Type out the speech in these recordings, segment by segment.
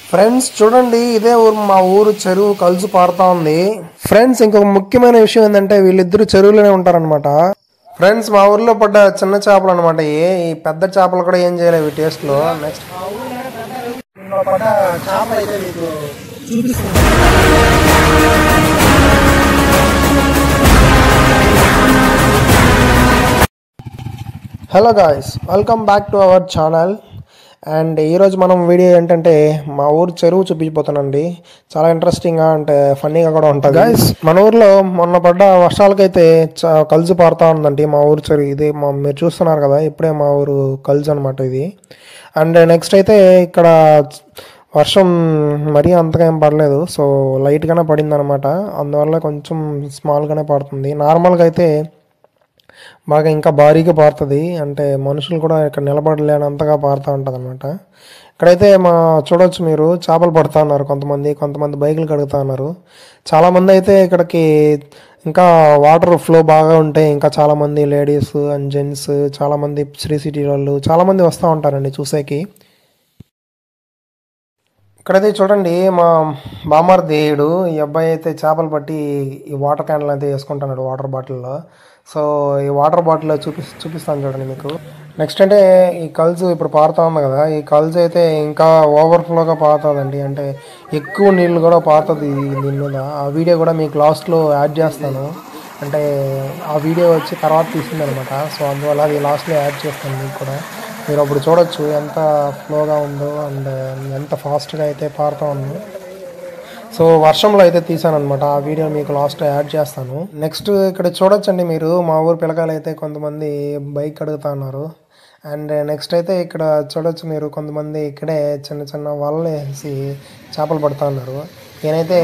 Friends చూడండి, ఇదే ఊరు మా ఊరు చెరువు కలిసి పారుతా ఉంది. ఫ్రెండ్స్ ఇంకొక ముఖ్యమైన విషయం ఏంటంటే వీళ్ళిద్దరు చెరువులోనే ఉంటారనమాట. ఫ్రెండ్స్ మా ఊర్లో పడ్డ చిన్న చేపలు అనమాట. ఈ పెద్ద చేపలు కూడా ఏం చేయలేవు టేస్ట్ లో. నెక్స్ట్ పడ్డ చేపలు అయితే మీకు hello guys, welcome back to our channel. And ఈరోజు మనం వీడియో ఏంటంటే మా ఊరు చెరువు చూపించిపోతానండి. చాలా ఇంట్రెస్టింగ్గా అంటే ఫన్నీగా కూడా ఉంటుంది. గాయ్స్ మన ఊర్లో మొన్న పడ్డ వర్షాలకైతే కలిసి పారుతూ ఉందండి మా ఊరు చెరువు. ఇది మీరు చూస్తున్నారు కదా, ఇప్పుడే మా ఊరు కలిసి అనమాట ఇది. అండ్ నెక్స్ట్ అయితే ఇక్కడ వర్షం మరీ అంతగా ఏం పడలేదు, సో లైట్గానే పడింది అనమాట. అందువల్ల కొంచెం స్మాల్గానే పడుతుంది. నార్మల్గా అయితే బాగా ఇంకా భారీగా పారుతుంది, అంటే మనుషులు కూడా ఇక్కడ నిలబడలేనంతగా పారుతూ ఉంటుంది అనమాట. ఇక్కడైతే చూడొచ్చు మీరు, చేపలు పడుతూ ఉన్నారు కొంతమంది బైకులు కడుగుతూ ఉన్నారు. చాలామంది అయితే ఇక్కడికి ఇంకా వాటర్ ఫ్లో బాగా ఉంటే ఇంకా చాలామంది లేడీస్ అండ్ జెంట్స్, చాలామంది శ్రీ సిటీ వాళ్ళు చాలామంది వస్తూ ఉంటారండి చూసేకి. ఇక్కడైతే చూడండి మా బామర్దేయుడు, ఈ అబ్బాయి అయితే చేపలు పట్టి ఈ వాటర్ క్యాన్లు అయితే వేసుకుంటున్నాడు వాటర్ బాటిల్లో. సో ఈ వాటర్ బాటిల్ చూపిస్తాను చూడండి మీకు. నెక్స్ట్ అంటే ఈ కల్స్ ఇప్పుడు పారుతా ఉంది కదా, ఈ కల్స్ అయితే ఇంకా ఓవర్ఫ్లోగా పారుతుందండి. అంటే ఎక్కువ నీళ్ళు కూడా పారుతుంది దీని మీద. ఆ వీడియో కూడా మీకు లాస్ట్లో యాడ్ చేస్తాను. అంటే ఆ వీడియో వచ్చి తర్వాత తీసింది అనమాట. సో అందువల్ల అది లాస్ట్లో యాడ్ చేస్తాను మీకు కూడా. మీరు అప్పుడు చూడొచ్చు ఎంత ఫ్లోగా ఉందో అండ్ ఎంత ఫాస్ట్గా అయితే పారుతూ ఉందో. సో వర్షంలో అయితే తీసాను అనమాట. ఆ వీడియో మీకు లాస్ట్లో యాడ్ చేస్తాను. నెక్స్ట్ ఇక్కడ చూడొచ్చండి మీరు, మా ఊరు పిల్లకాయలు అయితే కొంతమంది బైక్ అడుగుతా ఉన్నారు. అండ్ నెక్స్ట్ అయితే ఇక్కడ చూడొచ్చు మీరు, కొంతమంది ఇక్కడే చిన్న చిన్న వలలు వేసి చేపలు పడుతూ ఉన్నారు. నేనైతే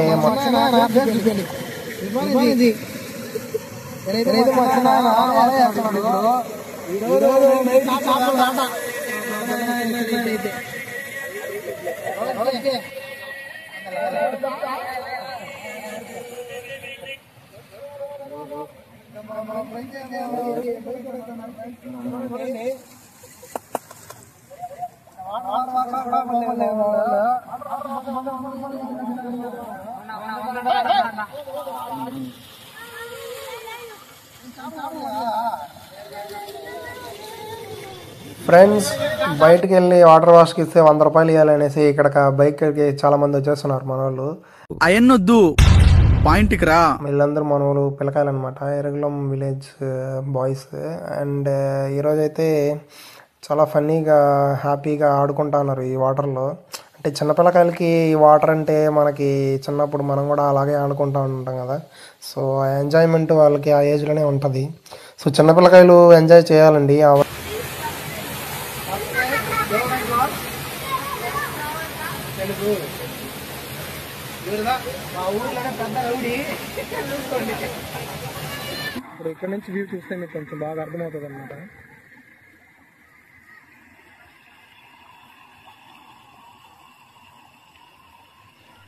ఫ్రెండ్స్ బయటకు వెళ్ళి వాటర్ వాష్కి ఇస్తే 100 రూపాయలు ఇవ్వాలనేసి ఇక్కడ బైక్కి చాలా మంది వచ్చేస్తున్నారు మన వాళ్ళు. అయన్నొద్దు పాయింట్కి రా. వీళ్ళందరూ మన వాళ్ళు పిల్లకాయలు అనమాట, ఎరగలం విలేజ్ బాయ్స్. అండ్ ఈరోజైతే చాలా ఫన్నీగా హ్యాపీగా ఆడుకుంటా ఉన్నారు ఈ వాటర్లో. అంటే చిన్నపిల్లకాయలకి ఈ వాటర్ అంటే మనకి చిన్నప్పుడు మనం కూడా అలాగే ఆడుకుంటూ ఉంటాం కదా. సో ఆ ఎంజాయ్మెంట్ వాళ్ళకి ఆ ఏజ్లోనే ఉంటుంది. సో చిన్నపిల్లకాయలు ఎంజాయ్ చేయాలండి. ఇప్పుడు ఇక్కడ నుంచి వ్యూ చూస్తే మీకు కొంచెం బాగా అర్థమవుతుంది అనమాట.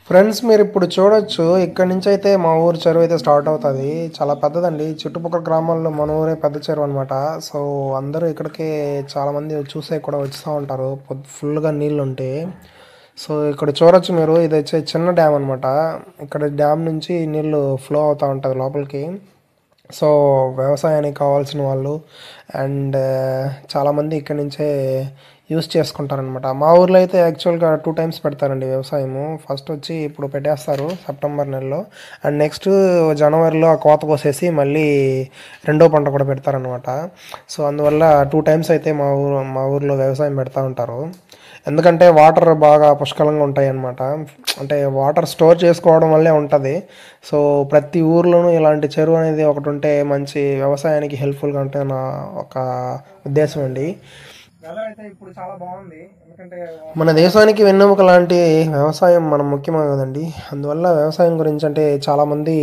ఫ్రెండ్స్ మీరు ఇప్పుడు చూడొచ్చు, ఇక్కడ నుంచి అయితే మా ఊరు చెరువు అయితే స్టార్ట్ అవుతుంది. చాలా పెద్దదండి, చుట్టుపక్కల గ్రామాల్లో మన ఊరే పెద్ద చెరువు అనమాట. సో అందరూ ఇక్కడికి చాలామంది చూసే కూడా వస్తూ ఉంటారు ఫుల్గా నీళ్ళు ఉంటే. సో ఇక్కడ చూడొచ్చు మీరు, ఇది వచ్చే చిన్న డ్యామ్ అనమాట. ఇక్కడ డ్యామ్ నుంచి నీళ్ళు ఫ్లో అవుతూ ఉంటుంది లోపలికి. సో వ్యవసాయానికి కావాల్సిన వాళ్ళు అండ్ చాలామంది ఇక్కడ నుంచే యూస్ చేసుకుంటారనమాట. మా ఊర్లో అయితే యాక్చువల్గా 2 టైమ్స్ పెడతారండి వ్యవసాయము. ఫస్ట్ వచ్చి ఇప్పుడు పెట్టేస్తారు సెప్టెంబర్ నెలలో, అండ్ నెక్స్ట్ జనవరిలో ఆ కోత కోసేసి మళ్ళీ రెండో పంట కూడా పెడతారనమాట. సో అందువల్ల 2 టైమ్స్ అయితే మా ఊర్లో వ్యవసాయం పెడతా ఉంటారు. ఎందుకంటే వాటర్ బాగా పుష్కలంగా ఉంటాయి అన్నమాట. అంటే వాటర్ స్టోర్ చేసుకోవడం వల్లే ఉంటుంది. సో ప్రతి ఊర్లోనూ ఇలాంటి చెరువు అనేది ఒకటి ఉంటే మంచి వ్యవసాయానికి హెల్ప్ఫుల్గా ఉంటుంది నా ఒక ఉద్దేశం అండి. అయితే ఇప్పుడు చాలా బాగుంది, ఎందుకంటే మన దేశానికి వెన్నెముక లాంటి వ్యవసాయం మనం ముఖ్యమే కదండి. అందువల్ల వ్యవసాయం గురించి అంటే చాలామంది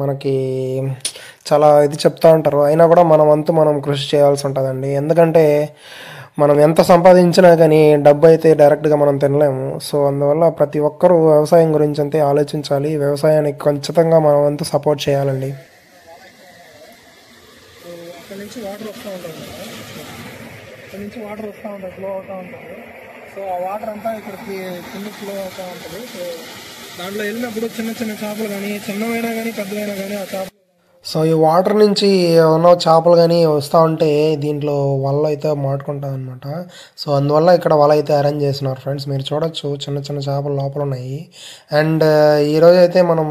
మనకి చాలా ఇది చెప్తూ ఉంటారు. అయినా కూడా మనం కృషి చేయాల్సి ఉంటుందండి. ఎందుకంటే మనం ఎంత సంపాదించినా కానీ డబ్బు అయితే డైరెక్ట్గా మనం తినలేము. సో అందువల్ల ప్రతి ఒక్కరూ వ్యవసాయం గురించి అంతే ఆలోచించాలి. వ్యవసాయానికి ఖచ్చితంగా మనం అంతా సపోర్ట్ చేయాలండి. అక్కడ నుంచి వాటర్ వస్తూ ఉంటుంది, ఫ్లో అవుతూ ఉంటుంది. సో ఆ వాటర్ అంతా ఇక్కడికి కింద ఫ్లో అవుతూ ఉంటుంది. సో దాంట్లో వెళ్ళినప్పుడు చిన్న చిన్న చేపలు కానీ చిన్నవైనా కానీ పెద్దవైనా కానీ ఆ చేపలు సో ఈ వాటర్ నుంచి ఏమన్నా చేపలు కానీ వస్తూ ఉంటే దీంట్లో వల అయితే మాటుకుంటాం అనమాట. సో అందువల్ల ఇక్కడ వల అయితే అరేంజ్ చేస్తున్నారు ఫ్రెండ్స్. మీరు చూడొచ్చు చిన్న చిన్న చేపలు లోపల ఉన్నాయి. అండ్ ఈరోజు అయితే మనం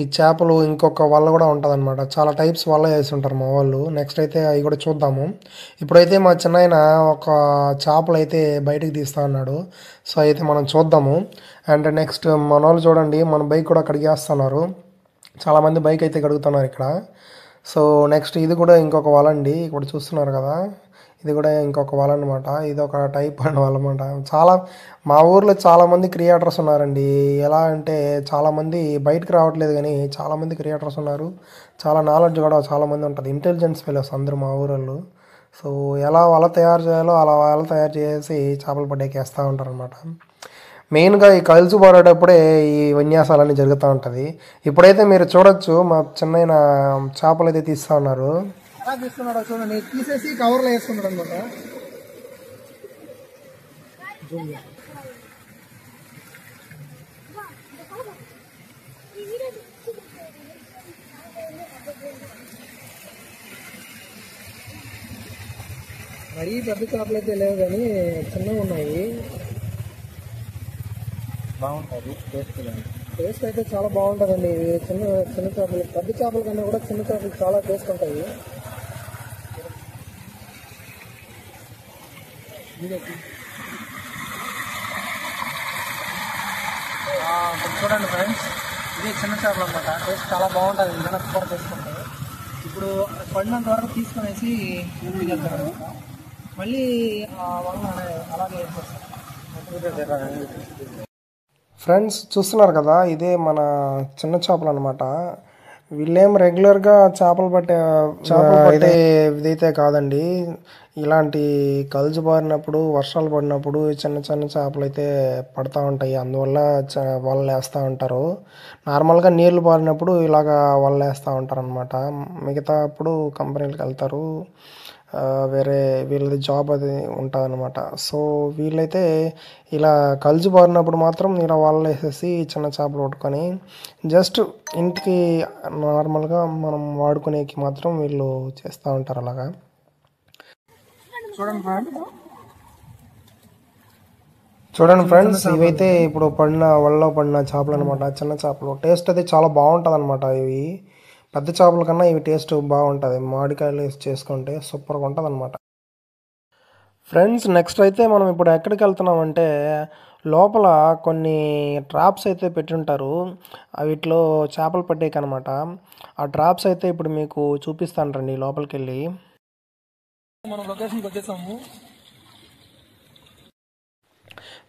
ఈ చేపలు ఇంకొక వల కూడా ఉంటుంది అనమాట. చాలా టైప్స్ వల వేసి ఉంటారు మా వాళ్ళు. నెక్స్ట్ అయితే అవి కూడా చూద్దాము. ఇప్పుడైతే మా చిన్నాయన ఒక చేపలు అయితే బయటకు తీస్తూ ఉన్నాడు. సో అయితే మనం చూద్దాము. అండ్ నెక్స్ట్ మన వాళ్ళు చూడండి మన బైక్ కూడా కడిగేస్తున్నారు. చాలామంది బైక్ అయితే కడుగుతున్నారు ఇక్కడ. సో నెక్స్ట్ ఇది కూడా ఇంకొక వల అండి. ఇప్పుడు చూస్తున్నారు కదా, ఇది కూడా ఇంకొక వల అనమాట. ఇది ఒక టైప్ అండ్ వల అనమాట. చాలా మా ఊర్లో చాలామంది క్రియేటర్స్ ఉన్నారండి. ఎలా అంటే చాలామంది బయటకు రావట్లేదు కానీ చాలామంది క్రియేటర్స్ ఉన్నారు. చాలా నాలెడ్జ్ కూడా చాలామంది ఉంటుంది. ఇంటెలిజెన్స్ ఫెలోస్ అందరూ మా ఊరోళ్ళు. సో ఎలా వల తయారు చేయాలో అలా వల తయారు చేసి చేపలు పట్టేకేస్తూ ఉంటారు అనమాట. మెయిన్గా ఈ కలుసు పడేటప్పుడే ఈ విన్యాసాలన్నీ జరుగుతూ ఉంటుంది. ఇప్పుడైతే మీరు చూడొచ్చు మా చిన్న చేపలు అయితే తీస్తూ ఉన్నారు. ఎలా తీస్తున్నాడో చూడండి. తీసేసి కవర్లో వేసుకున్నాడు అనమాట. మరీ పెద్ద చేపలు అయితే లేవు కానీ చిన్నవి ఉన్నాయి. బాగుంటుంది టేస్ట్ అయితే చాలా బాగుంటుందండి. చిన్న చిన్న చేపలు పెద్ద చేపల కన్నా కూడా చిన్న చేపలు చాలా టేస్ట్ ఉంటాయి. చూడండి ఫ్రెండ్స్, ఇదే చిన్న చేపలు అనమాట. టేస్ట్ చాలా బాగుంటుంది. ఏదైనా కూర చేసుకుంటాయి. ఇప్పుడు పడినంత వరకు తీసుకునేసి ఇంటికి వెళ్తారు. మళ్ళీ వల్ల అలాగే ఫ్రెండ్స్ చూస్తున్నారు కదా, ఇదే మన చిన్న చేపలు అనమాట. వీళ్ళేం రెగ్యులర్గా చేపలు పట్టే ఇదైతే కాదండి. ఇలాంటి కలుజు బారినప్పుడు వర్షాలు పడినప్పుడు చిన్న చిన్న చేపలు అయితే పడుతూ ఉంటాయి. అందువల్ల వలలు వేస్తూ ఉంటారు. నార్మల్గా నీళ్లు బారినప్పుడు ఇలాగా వలలు వేస్తూ ఉంటారు అనమాట. మిగతా అప్పుడు కంపెనీలకు వెళ్తారు. వేరే వీళ్ళది జాబ్ అది ఉంటుంది అనమాట. సో వీళ్ళైతే ఇలా కలుజు బారినప్పుడు మాత్రం ఇలా వలలు వేసేసి చిన్న చేపలు పట్టుకొని జస్ట్ ఇంటికి నార్మల్గా మనం వాడుకునేకి మాత్రం వీళ్ళు చేస్తూ ఉంటారు అలాగా. చూడండి ఫ్రెండ్స్, ఇవైతే ఇప్పుడు వలలో పడిన చేపలు అనమాట. చిన్న చేపలు టేస్ట్ అయితే చాలా బాగుంటుంది అనమాట. ఇవి పెద్ద చేపల కన్నా ఇవి టేస్ట్ బాగుంటుంది. మామిడికాయలు వేసి చేసుకుంటే సూపర్గా ఉంటుంది అనమాట. ఫ్రెండ్స్ నెక్స్ట్ అయితే మనం ఇప్పుడు ఎక్కడికి వెళ్తున్నామంటే లోపల కొన్ని ట్రాప్స్ అయితే పెట్టుంటారు. వీటిలో చేపలు పట్టేకి అనమాట. ఆ ట్రాప్స్ అయితే ఇప్పుడు మీకు చూపిస్తాను రండి లోపలికి వెళ్ళి. మనం లొకేషన్కి వచ్చేసాము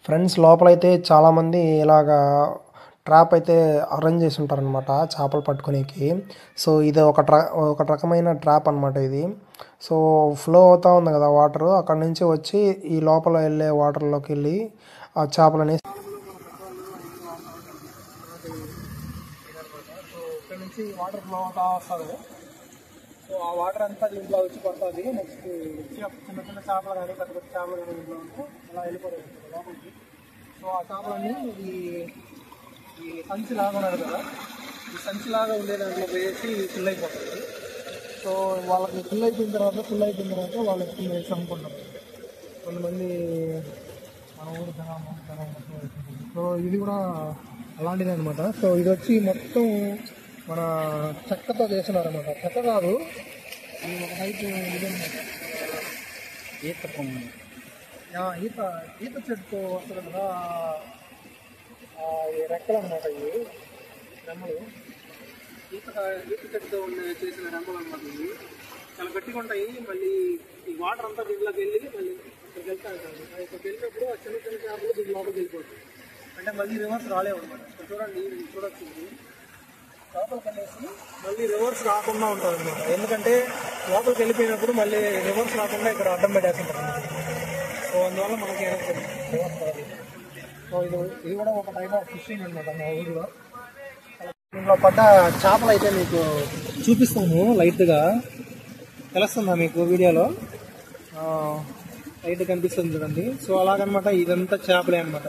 ఫ్రెండ్స్. లోపలైతే చాలామంది ఇలాగా ట్రాప్ అయితే అరేంజ్ చేసి ఉంటారనమాట చేపలు పట్టుకునేకి. సో ఇది ఒక రకమైన ట్రాప్ అనమాట ఇది. సో ఫ్లో అవుతూ ఉంది కదా వాటర్, అక్కడ నుంచి వచ్చి ఈ లోపల వెళ్ళే వాటర్లోకి వెళ్ళి ఆ చేపలని ఇక్కడ నుంచి వాటర్ ఫ్లో అవుతూ వస్తుంది. సో ఆ వాటర్ అంతా దీంట్లో వచ్చి పడుతుంది. నెక్స్ట్ చిన్న చిన్న చేపలు కానీ పెద్ద పెద్ద చేపలు కానీ దీంట్లో ఉంటే అలా వెళ్ళిపోతుంది లోపలికి. సో ఆ చేపలన్నీ ఈ సంచి లాగా ఉన్నారు కదా, ఈ సంచి లాగా ఉండే దాంట్లో వేసి ఫుల్ అయిపోతుంది. సో వాళ్ళకి ఫుల్ అయిపోయిన తర్వాత వాళ్ళు ఎక్కువ వేసి అమ్ముకుంటారు. కొంతమంది మన ఊరు జనం. సో ఇది కూడా అలాంటిది అనమాట. సో ఇది వచ్చి మొత్తం మన చెక్కతో చేస్తున్నారనమాట. చెక్క కాదు, ఇది ఒక టైపు ఇదన్నమాట. ఈత చెట్టు వస్తుంది కదా, రెక్కలు అనమాట. ఇవి రెమ్మలు ఈత చెట్టుతో చేసిన రెమ్మలు అనమాట. ఇవి చాలా గట్టిగా ఉంటాయి. మళ్ళీ ఈ వాటర్ అంతా దీంట్లోకి వెళ్ళి మళ్ళీ ఇక్కడికి వెళ్తాను. ఇక్కడికి వెళ్ళినప్పుడు ఆ చిన్న చిన్న చేపలు దీని లోపలికి వెళ్ళిపోతుంది. అంటే మళ్ళీ రివర్స్ రాలేవు అనమాట. ఇక్కడ చూడండి, చూడొచ్చు. లోపలికి వెళ్ళేసి మళ్ళీ రివర్స్ రాకుండా ఉంటుంది అనమాట. ఎందుకంటే లోపలికి వెళ్ళిపోయినప్పుడు మళ్ళీ రివర్స్ రాకుండా ఇక్కడ అడ్డం పెట్టేస్తుంటారు. సో అందువల్ల మనకి రివర్స్ రాదు. సో ఇది కూడా ఒక టైప్ ఆఫ్ ఫిషింగ్ అనమాట మా ఊరిలో. దీంట్లో పడ్డ చేపలు అయితే మీకు చూపిస్తాను లైట్గా. తెలుస్తుందా మీకు వీడియోలో? లైట్ కనిపిస్తుంది చూడండి. సో అలాగనమాట ఇదంతా చేపలే అనమాట,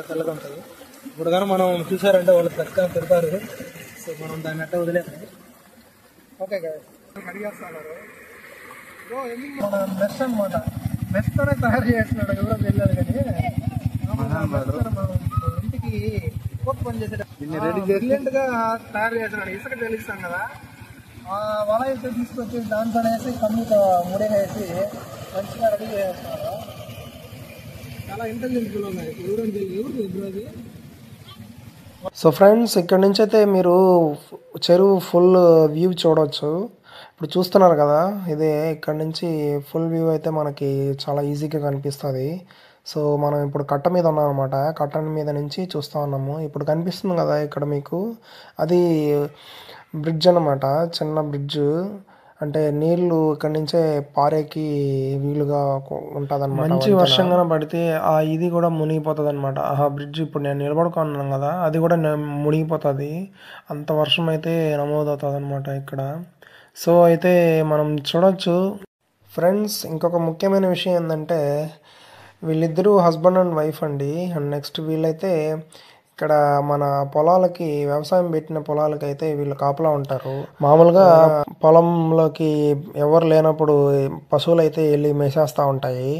తెల్లగా ఉంటుంది. ఇప్పుడు కానీ మనం చూసారంటే వాళ్ళు చక్కగా తిడతారు. సో మనం దాన్ని అట్ట వదిలేస్తాం. ఓకే అడిగేస్తున్నారు మెస్ అనమాట. మెస్తోనే తయారు చేస్తున్నాడు, ఎవరో తెలియదు కానీ ఇంటికి పని చేసేటప్పుడు గా తయారు చేస్తున్నాడు. ఇసుక తెలుస్తాం కదా, ఆ వల అయితే తీసుకొచ్చి దాంతో వేసి కమ్మితో ముడేసి మంచిగా రెడీ చేస్తున్నారు. చాలా ఇంటెలిజెంట్ ఉన్నాయి. ఎవరు సో ఫ్రెండ్స్, ఇక్కడ నుంచి అయితే మీరు చెరువు ఫుల్ వ్యూ చూడవచ్చు. ఇప్పుడు చూస్తున్నారు కదా, ఇదే ఇక్కడ నుంచి ఫుల్ వ్యూ అయితే మనకి చాలా ఈజీగా కనిపిస్తుంది. సో మనం ఇప్పుడు కట్ట మీద ఉన్నాం అనమాట. కట్ట మీద నుంచి చూస్తూ ఉన్నాము. ఇప్పుడు కనిపిస్తుంది కదా ఇక్కడ మీకు, అది బ్రిడ్జ్ అనమాట, చిన్న బ్రిడ్జ్. అంటే నీళ్లు ఇక్కడ నుంచే పారేకి వీలుగా ఉంటుంది అనమాట. మంచి వర్షంగా పడితే ఆ ఇది కూడా మునిగిపోతుంది అనమాట. ఆ బ్రిడ్జ్ ఇప్పుడు నేను నిలబడుకున్నాను కదా, అది కూడా మునిగిపోతుంది. అంత వర్షం అయితే నమోదవుతుంది అనమాట ఇక్కడ. సో అయితే మనం చూడొచ్చు ఫ్రెండ్స్. ఇంకొక ముఖ్యమైన విషయం ఏంటంటే, వీళ్ళిద్దరూ హస్బెండ్ అండ్ వైఫ్ అండి. అండ్ నెక్స్ట్ వీళ్ళైతే ఇక్కడ మన పొలాలకి, వ్యవసాయం పెట్టిన పొలాలకి అయితే వీళ్ళు కాపలా ఉంటారు. మామూలుగా పొలంలోకి ఎవరు లేనప్పుడు పశువులు అయితే వెళ్ళి మేసేస్తూ ఉంటాయి.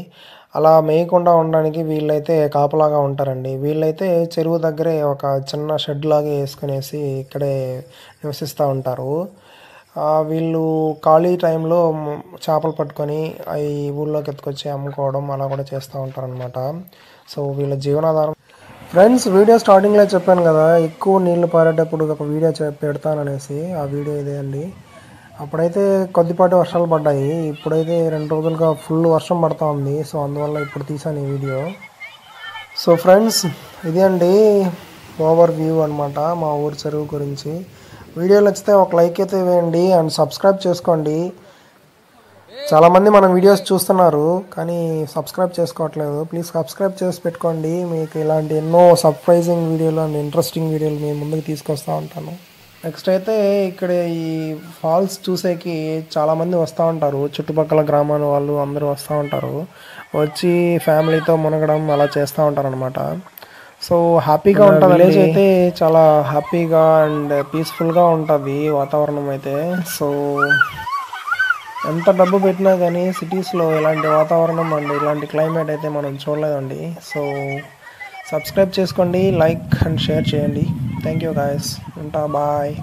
అలా మేయకుండా ఉండడానికి వీళ్ళైతే కాపలాగా ఉంటారండి. వీళ్ళైతే చెరువు దగ్గరే ఒక చిన్న షెడ్ లాగా వేసుకునేసి ఇక్కడే నివసిస్తూ ఉంటారు. వీళ్ళు ఖాళీ టైంలో చేపలు పట్టుకొని అవి ఊళ్ళోకి ఎత్తుకొచ్చి అమ్ముకోవడం అలా కూడా చేస్తూ ఉంటారనమాట. సో వీళ్ళ జీవనాధారం. ఫ్రెండ్స్, వీడియో స్టార్టింగ్లో చెప్పాను కదా, ఎక్కువ నీళ్లు పారేటప్పుడు ఒక వీడియో పెడతాననేసి. ఆ వీడియో ఇదే అండి. అప్పుడైతే కొద్దిపాటి వర్షాలు పడ్డాయి. ఇప్పుడైతే 2 రోజులుగా ఫుల్ వర్షం పడుతూ ఉంది. సో అందువల్ల ఇప్పుడు తీసాను ఈ వీడియో. సో ఫ్రెండ్స్, ఇదే అండి ఓవర్ వ్యూ అనమాట మా ఊరు చెరువు గురించి. వీడియో నచ్చితే ఒక లైక్ అయితే వేయండి అండ్ సబ్స్క్రైబ్ చేసుకోండి. చాలామంది మన వీడియోస్ చూస్తున్నారు కానీ సబ్స్క్రైబ్ చేసుకోవట్లేదు. ప్లీజ్ సబ్స్క్రైబ్ చేసి పెట్టుకోండి. మీకు ఇలాంటి ఎన్నో సర్ప్రైజింగ్ వీడియోలు అండ్ ఇంట్రెస్టింగ్ వీడియోలు మేము ముందుకు తీసుకొస్తూ ఉంటాను. నెక్స్ట్ అయితే ఇక్కడ ఈ ఫాల్స్ చూసేకి చాలామంది వస్తూ ఉంటారు. చుట్టుపక్కల గ్రామాల వాళ్ళు అందరూ వస్తూ ఉంటారు. వచ్చి ఫ్యామిలీతో మునగడం అలా చేస్తూ ఉంటారు అనమాట. సో హ్యాపీగా ఉంటుంది. విలేజ్ అయితే చాలా హ్యాపీగా అండ్ పీస్ఫుల్గా ఉంటుంది వాతావరణం అయితే. సో ఎంత డబ్బు పెట్టినా కానీ సిటీస్లో ఇలాంటి వాతావరణం అండ్ ఇలాంటి క్లైమేట్ అయితే మనం చూడలేదండి. సో సబ్స్క్రైబ్ చేసుకోండి, లైక్ అండ్ షేర్ చేయండి. Thank you guys. ఉంటా, బాయ్.